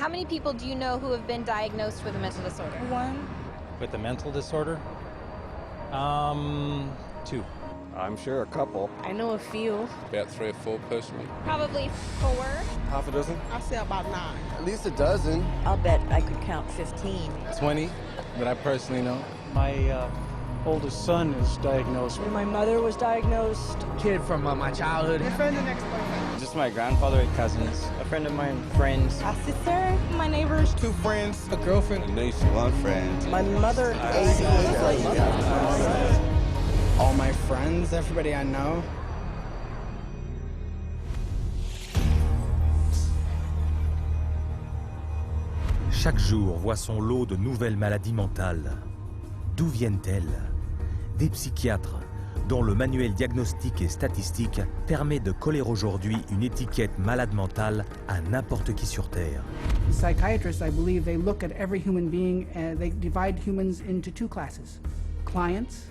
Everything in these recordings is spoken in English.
How many people do you know who have been diagnosed with a mental disorder? One. With a mental disorder? Two. I'm sure a couple. I know a few. About 3 or 4 personally. Probably 4. Half a dozen? I'll say about 9. At least a dozen. I'll bet I could count 15. 20 that I personally know. My oldest son is diagnosed. My mother was diagnosed. Kid from my childhood. My friend and ex-boyfriend. Just my grandfather and cousins. A friend of mine, friends. A sister, my neighbors. 2 friends. A girlfriend. A niece. 1 friend. My mother, All my friends, everybody I know. Chaque jour voit son lot de nouvelles maladies mentales. D'où viennent-elles? Des psychiatres, dont le manuel Diagnostique et statistique permet de coller aujourd'hui une étiquette malade mentale à n'importe qui sur Terre. Psychiatrists, I believe, they look at every human being and they divide humans into 2 classes, clients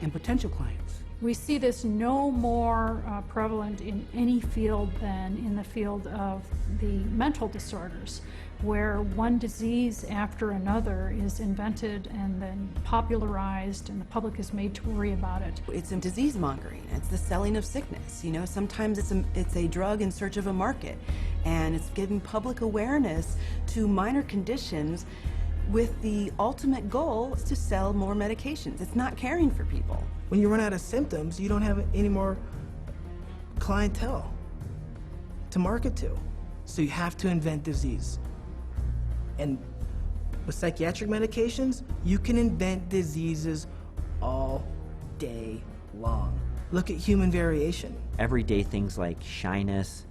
and potential clients. We see this no more prevalent in any field than in the field of the mental disorders, where one disease after another is invented and then popularized and the public is made to worry about it. It's a disease mongering. It's the selling of sickness. You know, sometimes it's a drug in search of a market, and it's giving public awareness to minor conditions with the ultimate goal is to sell more medications. It's not caring for people. When you run out of symptoms, you don't have any more clientele to market to. So you have to invent disease. And with psychiatric medications, you can invent diseases all day long. Look at human variation. Everyday things like shyness,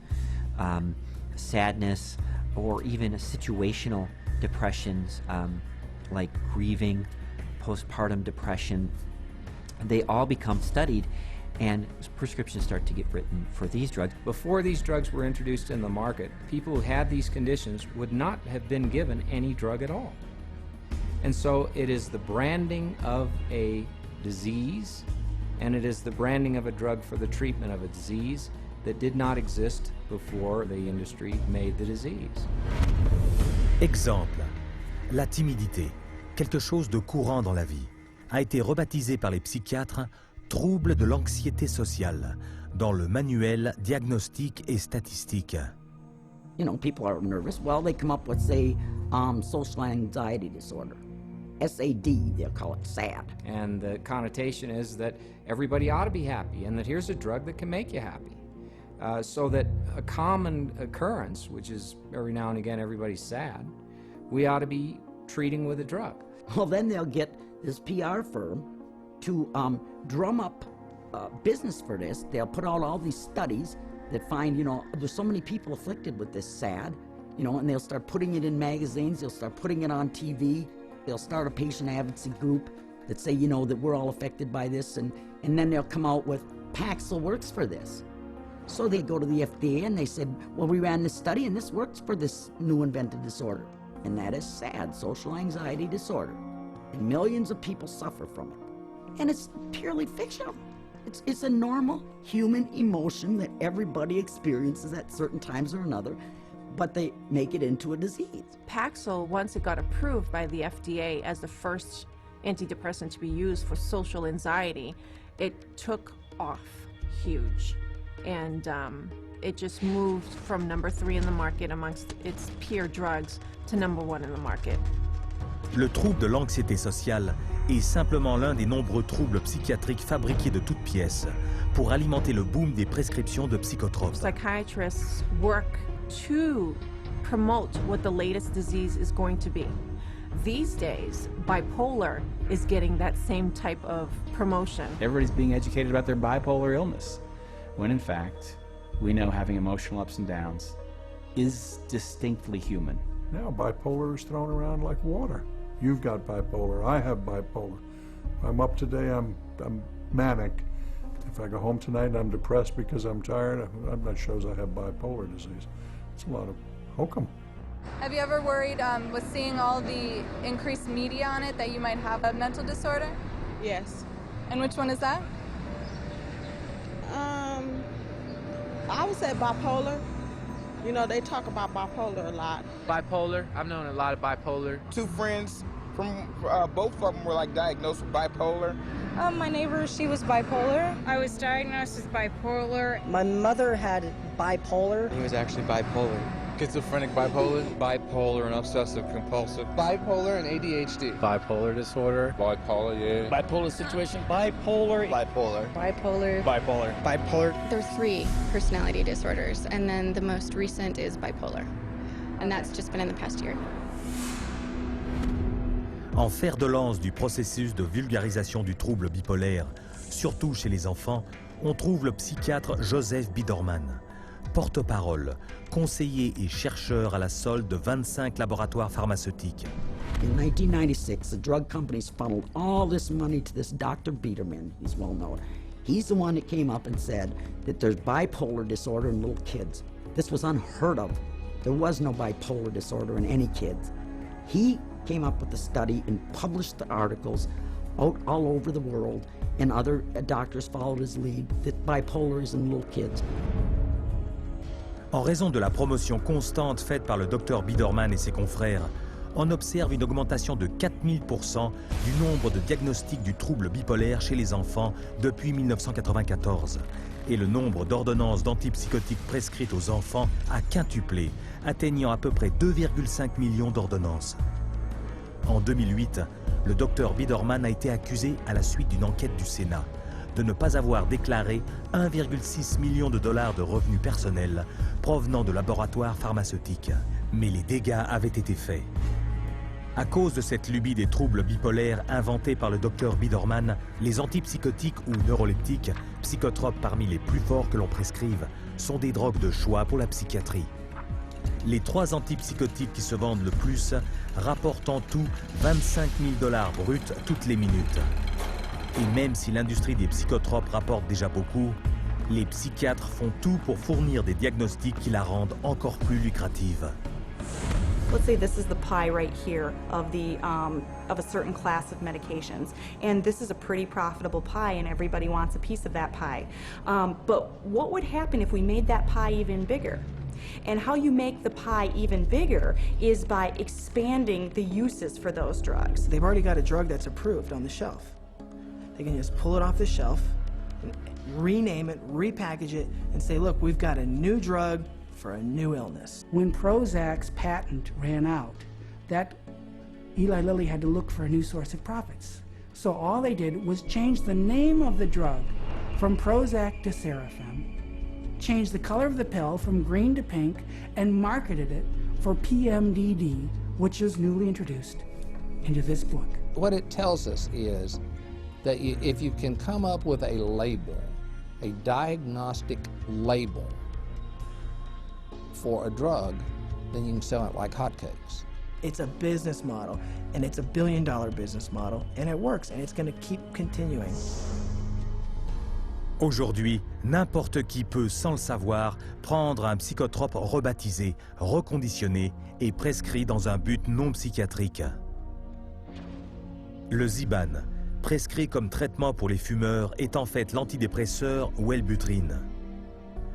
sadness, or even situational depressions like grieving, postpartum depression, they all become studied and prescriptions start to get written for these drugs. Before these drugs were introduced in the market, people who had these conditions would not have been given any drug at all. And so it is the branding of a disease, and it is the branding of a drug for the treatment of a disease that did not exist before the industry made the disease. Exemple, la timidité, quelque chose de courant dans la vie, a été rebaptisé par les psychiatres trouble de l'anxiété sociale dans le manuel Diagnostique et statistique. You know, people are nervous. Well, they come up with, say, social anxiety disorder. SAD, they'll call it SAD. And the connotation is that everybody ought to be happy and that here's a drug that can make you happy. So that a common occurrence, which is every now and again everybody's sad, we ought to be treating with a drug. Well, then they'll get this PR firm to drum up business for this. They'll put out all these studies that find, you know, there's so many people afflicted with this SAD, you know, and they'll start putting it in magazines, they'll start putting it on TV, they'll start a patient advocacy group that say, you know, that we're all affected by this, and then they'll come out with Paxil works for this. So they go to the FDA and they said, well, we ran this study and this works for this new invented disorder. And that is SAD, social anxiety disorder. And millions of people suffer from it. And it's purely fictional. It's a normal human emotion that everybody experiences at certain times or another, but they make it into a disease. Paxil, once it got approved by the FDA as the first antidepressant to be used for social anxiety, it took off huge. And it just moved from number 3 in the market amongst its peer drugs to number 1 in the market. Le trouble de l'anxiété sociale est simplement l'un des nombreux troubles psychiatriques fabriqués de toutes pièces pour alimenter le boom des prescriptions de psychotropes. Psychiatrists work to promote what the latest disease is going to be. These days, bipolar is getting that same type of promotion. Everybody's being educated about their bipolar illness, when in fact, we know having emotional ups and downs is distinctly human. Now bipolar is thrown around like water. You've got bipolar, I have bipolar. I'm up today, I'm manic. If I go home tonight and I'm depressed because I'm tired, that shows I have bipolar disease. It's a lot of hokum. Have you ever worried with seeing all the increased media on it that you might have a mental disorder? Yes. And which one is that? I would say bipolar. You know, they talk about bipolar a lot. Bipolar, I've known a lot of bipolar. Two friends from both of them were like diagnosed with bipolar. My neighbor, she was bipolar. I was diagnosed with bipolar. My mother had bipolar. He was actually bipolar. Schizophrenic bipolar. Bipolar and obsessive compulsive. Bipolar and ADHD. Bipolar disorder. Bipolar, yeah. Bipolar situation. Bipolar. Bipolar. Bipolar. Bipolar. Bipolar. There are 3 personality disorders, and then the most recent is bipolar. And that's just been in the past year. En fer de lance du processus de vulgarisation du trouble bipolaire, surtout chez les enfants, on trouve le psychiatre Joseph Biederman, porte-parole, conseiller et chercheur à la solde de 25 laboratoires pharmaceutiques. In 1996, the drug companies funneled all this money to this Dr. Biederman. He's well known. He's the one that came up and said that there's bipolar disorder in little kids. This was unheard of. There was no bipolar disorder in any kids. He came up with the study and published the articles out all over the world, and other doctors followed his lead that bipolar is in little kids. En raison de la promotion constante faite par le docteur Biederman et ses confrères, on observe une augmentation de 4000% du nombre de diagnostics du trouble bipolaire chez les enfants depuis 1994. Et le nombre d'ordonnances d'antipsychotiques prescrites aux enfants a quintuplé, atteignant à peu près 2,5 millions d'ordonnances. En 2008, le docteur Biederman a été accusé à la suite d'une enquête du Sénat de ne pas avoir déclaré 1,6 million de dollars de revenus personnels provenant de laboratoires pharmaceutiques. Mais les dégâts avaient été faits. À cause de cette lubie des troubles bipolaires inventés par le docteur Biederman, les antipsychotiques ou neuroleptiques, psychotropes parmi les plus forts que l'on prescrive, sont des drogues de choix pour la psychiatrie. Les 3 antipsychotiques qui se vendent le plus rapportent en tout 25 000 dollars bruts toutes les minutes. Et même si l'industrie des psychotropes rapporte déjà beaucoup, les psychiatres font tout pour fournir des diagnostics qui la rendent encore plus lucrative. Let's say this is the pie right here of a certain class of medications, and this is a pretty profitable pie, and everybody wants a piece of that pie. But what would happen if we made that pie even bigger? And how you make the pie even bigger is by expanding the uses for those drugs. They've already got a drug that's approved on the shelf. They can just pull it off the shelf, rename it, repackage it, and say, look, we've got a new drug for a new illness. When Prozac's patent ran out, that Eli Lilly had to look for a new source of profits. So all they did was change the name of the drug from Prozac to Seraphim, changed the color of the pill from green to pink, and marketed it for PMDD, which is newly introduced into this book. What it tells us is that if you can come up with a label, a diagnostic label for a drug, then you can sell it like hotcakes. It's a business model, and it's $1 billion business model, and it works, and it's going to keep continuing. Aujourd'hui, n'importe qui peut, sans le savoir, prendre un psychotrope rebaptisé, reconditionné et prescrit dans un but non psychiatrique. Le Zyban, prescrit comme traitement pour les fumeurs, est en fait l'antidépresseur Wellbutrin.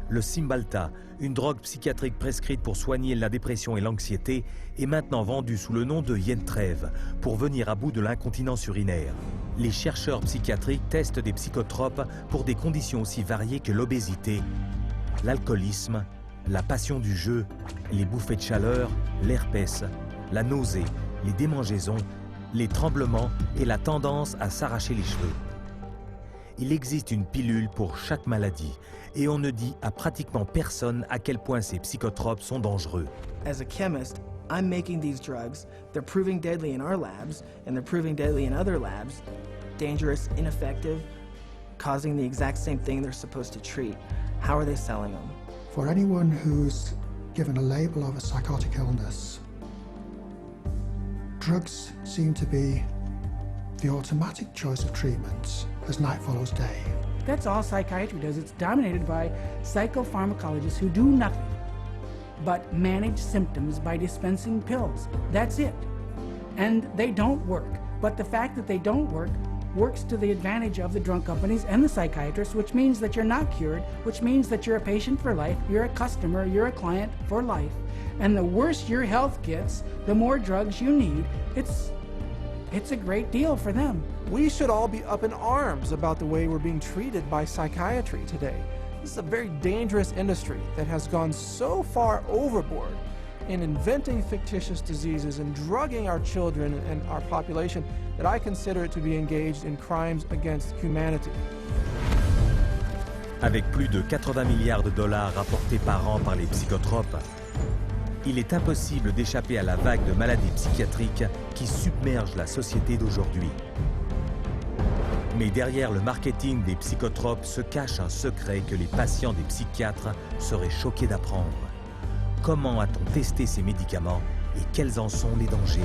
Le Cymbalta, une drogue psychiatrique prescrite pour soigner la dépression et l'anxiété, est maintenant vendu sous le nom de Yentrève pour venir à bout de l'incontinence urinaire. Les chercheurs psychiatriques testent des psychotropes pour des conditions aussi variées que l'obésité, l'alcoolisme, la passion du jeu, les bouffées de chaleur, l'herpès, la nausée, les démangeaisons, les tremblements et la tendance à s'arracher les cheveux. Il existe une pilule pour chaque maladie et on ne dit à pratiquement personne à quel point ces psychotropes sont dangereux. As a chemist, I'm making these drugs. They're proving deadly in our labs, and they're proving deadly in other labs. Dangerous, ineffective, causing the exact same thing they're supposed to treat. How are they selling them? For anyone who's given a label of a psychotic illness, drugs seem to be the automatic choice of treatments as night follows day. That's all psychiatry does. It's dominated by psychopharmacologists who do nothing but manage symptoms by dispensing pills. That's it. And they don't work. But the fact that they don't work works to the advantage of the drug companies and the psychiatrists, which means that you're not cured, which means that you're a patient for life, you're a customer, you're a client for life. And the worse your health gets, the more drugs you need. It's a great deal for them. We should all be up in arms about the way we're being treated by psychiatry today. This is a very dangerous industry that has gone so far overboard in inventing fictitious diseases and drugging our children and our population that I consider it to be engaged in crimes against humanity. Avec plus de 80 milliards de dollars rapportés par an par les psychotropes, il est impossible d'échapper à la vague de maladies psychiatriques qui submerge la société d'aujourd'hui. Mais derrière le marketing des psychotropes se cache un secret que les patients des psychiatres seraient choqués d'apprendre. Comment a-t-on testé ces médicaments et quels en sont les dangers ?